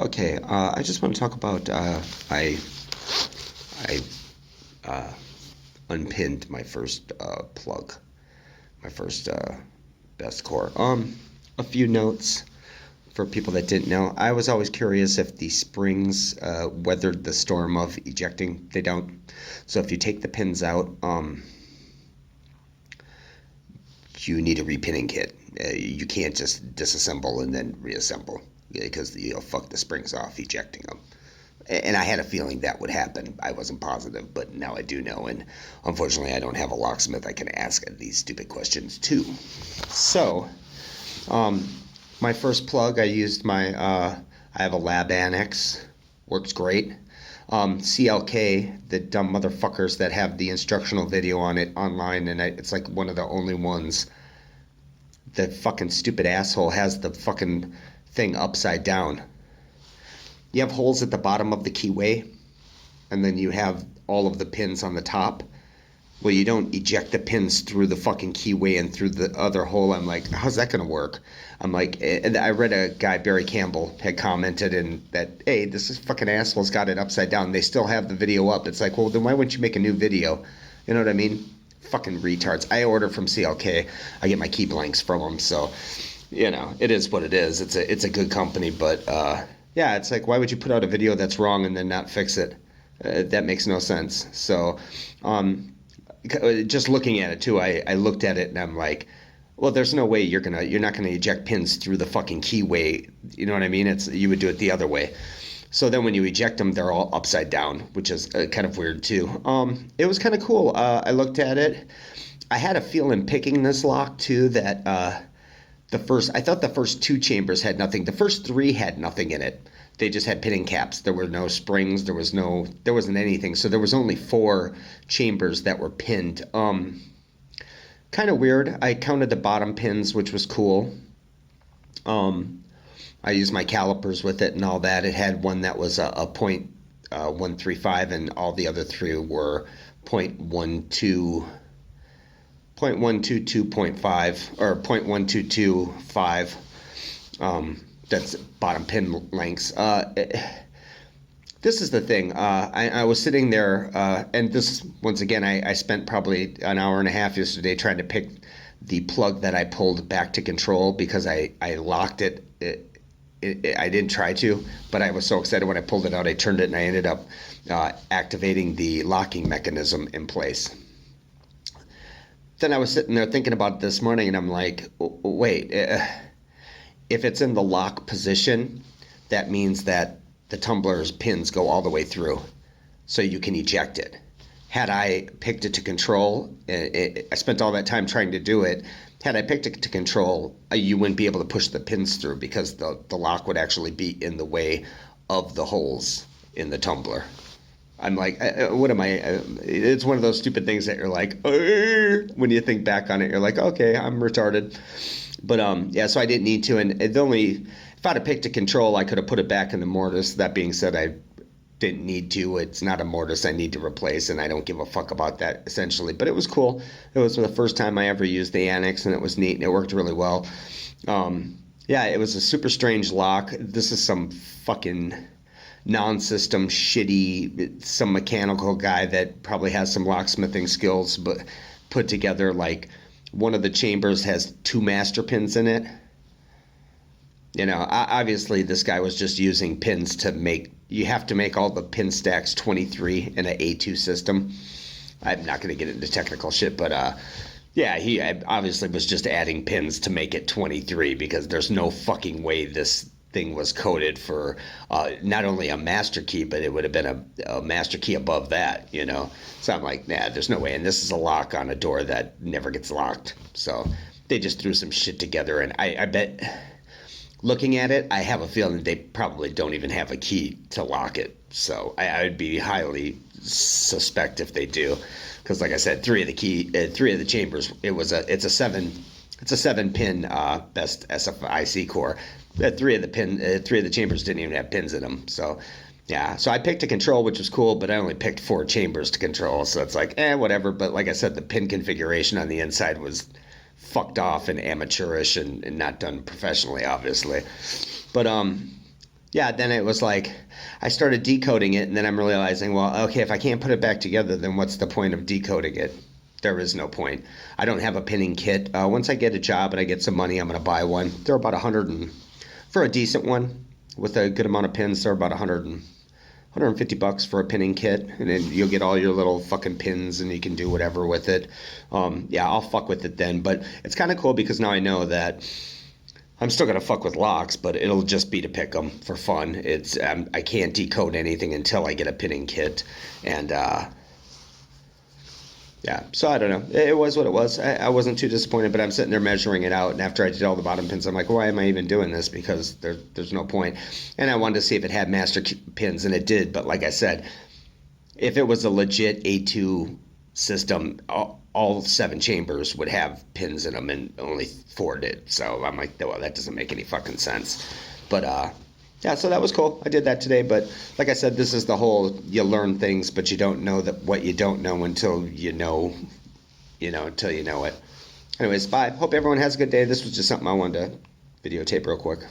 Okay, I just want to talk about I unpinned my first plug, my first best core. A few notes for people that didn't know. I was always curious if the springs weathered the storm of ejecting. They don't. So if you take the pins out, you need a repinning kit. You can't just disassemble and then reassemble because you'll fuck the springs off ejecting them. And I had a feeling that would happen. I wasn't positive, but now I do know. And unfortunately, I don't have a locksmith I can ask these stupid questions to. So, my first plug, I used I have a lab annex. Works great. CLK, the dumb motherfuckers that have the instructional video on it online, and it's like one of the only ones. The fucking stupid asshole has the fucking thing upside down. You have holes at the bottom of the keyway, and then you have all of the pins on the top. Well, you don't eject the pins through the fucking keyway and through the other hole. I'm like, how's that going to work? I'm like, and I read a guy, Barry Campbell, had commented in that, hey, this is fucking asshole's got it upside down. They still have the video up. It's like, well, then why wouldn't you make a new video? You know what I mean? Fucking retards. I order from CLK. I get my key blanks from them. So, you know, it is what it is. It's a good company, but yeah, it's like, why would you put out a video that's wrong and then not fix it? That makes no sense. So, just looking at it too, I looked at it and I'm like, well, there's no way you're not gonna eject pins through the fucking keyway. You know what I mean? You would do it the other way. So then when you eject them, they're all upside down, which is kind of weird too. It was kind of cool. I looked at it. I had a feeling picking this lock too that I thought the first two chambers had nothing. The first three had nothing in it. They just had pinning caps. There were no springs. There wasn't anything. So there was only 4 chambers that were pinned. Kind of weird. I counted the bottom pins, which was cool. I used my calipers with it and all that. It had one that was a point 135, and all the other 3 were 0.12. 0.122.5 or 0.1225. That's bottom pin lengths. This is the thing. I was sitting there, and this, once again, I spent probably an hour and a half yesterday trying to pick the plug that I pulled back to control because I locked it. I didn't try to, but I was so excited when I pulled it out. I turned it and I ended up activating the locking mechanism in place. Then I was sitting there thinking about it this morning, and I'm like, wait, if it's in the lock position, that means that the tumbler's pins go all the way through, so you can eject it. Had I picked it to control, I spent all that time trying to do it. Had I picked it to control, you wouldn't be able to push the pins through because the lock would actually be in the way of the holes in the tumbler. I'm like, what am I? It's one of those stupid things that you're like, when you think back on it, you're like, okay, I'm retarded. But yeah, so I didn't need to. And if I'd have picked a control, I could have put it back in the mortise. That being said, I didn't need to. It's not a mortise I need to replace, and I don't give a fuck about that, essentially. But it was cool. It was the first time I ever used the annex, and it was neat, and it worked really well. Yeah, it was a super strange lock. This is some fucking non-system shitty, some mechanical guy that probably has some locksmithing skills, but put together like one of the chambers has 2 master pins in it. You know, obviously this guy was just using pins to you have to make all the pin stacks 23 in an A2 system. I'm not going to get into technical shit, but yeah, he obviously was just adding pins to make it 23 because there's no fucking way this thing was coded for not only a master key, but it would have been a master key above that, you know. So I'm like, nah, there's no way. And this is a lock on a door that never gets locked. So they just threw some shit together, and I bet, looking at it, I have a feeling they probably don't even have a key to lock it. So I would be highly suspect if they do, because like I said, 3 of the chambers, it's a 7-pin best SFIC core. 3 of the chambers didn't even have pins in them. So yeah, so I picked a control, which was cool, but I only picked 4 chambers to control. So it's like, whatever. But like I said, the pin configuration on the inside was fucked off and amateurish and not done professionally, obviously. But yeah, then it was like I started decoding it, and then I'm realizing, well, okay, if I can't put it back together, then what's the point of decoding it? There is no point. I don't have a pinning kit. Once I get a job and I get some money, I'm going to buy one. They're about 100 and for a decent one with a good amount of pins, they're about 100 and 150 bucks for a pinning kit, and then you'll get all your little fucking pins, and you can do whatever with it. Yeah, I'll fuck with it then. But it's kind of cool because now I know that I'm still gonna fuck with locks, but it'll just be to pick them for fun. It's I can't decode anything until I get a pinning kit, and yeah. So I don't know. It was what it was. I wasn't too disappointed, but I'm sitting there measuring it out, and after I did all the bottom pins, I'm like, why am I even doing this? Because there's no point. And I wanted to see if it had master pins, and it did. But like I said, if it was a legit A2 system, all 7 chambers would have pins in them, and only 4 did. So I'm like, well, that doesn't make any fucking sense. But yeah, so that was cool. I did that today, but like I said, this is the whole you learn things, but you don't know that what you don't know until until you know it. Anyways, bye. Hope everyone has a good day. This was just something I wanted to videotape real quick.